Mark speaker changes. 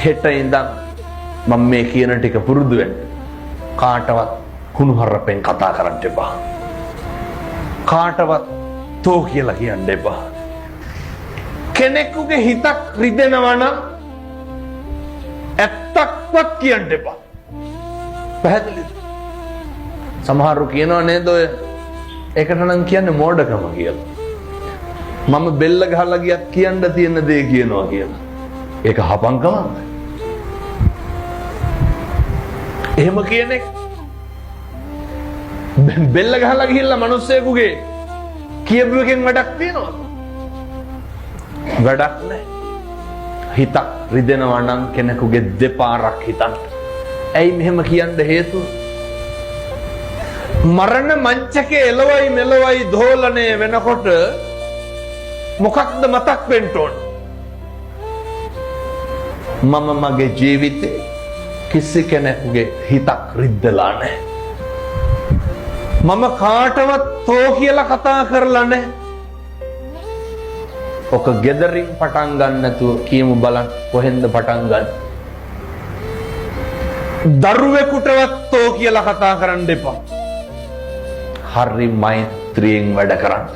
Speaker 1: හෙට ඉඳන් මම මේ කියන ටික පුරුදු වෙන්න. කාටවත් කුණුහරුපෙන් කතා කරන්න එපා. කාටවත් තෝ කියලා කියන්න එපා. කෙනෙකුගේ හිතක් රිදෙනවා නම් ඇත්තක්වත් කියන්න එපා. පැහැදිලිද? සමහරව කියනවා නේද ඔය ඒකට නම් කියන්නේ මෝඩකම කියලා. මම බෙල්ල ගහලා ගියත් කියන්න තියෙන දේ කියනවා කියලා. ඒක හපංකමක්ද? එහෙම කියන්නේ බෙල්ල ගහලා ගිහිල්ලා මිනිස්සෙකුගේ කියපු එකෙන් වැඩක් තියනවද? වැඩක් නැහැ. හිතක් රිදෙනවා නම් කෙනෙකුගේ දෙපාරක් හිතන්න. ඇයි මෙහෙම කියන්න හේතුව? මරණ මංචකේ එළවයි මෙලවයි දෝලණය වෙනකොට මොකක්ද මතක් වෙන්න ඕන? මම මගේ ජීවිතේ කිසි කෙනෙකුගේ හිතක් රිද්දලා නැහැ. මම කාටවත් තෝ කියලා කතා කරලා නැහැ. ඔක ගෙදරින් පටන් ගන්න නැතුව කියමු බලන්න කොහෙන්ද පටන් ගන්න? දරුවෙකුටවත් තෝ කියලා කතා කරන්න එපා. හරි මෛත්‍රියෙන් වැඩ කරන්න.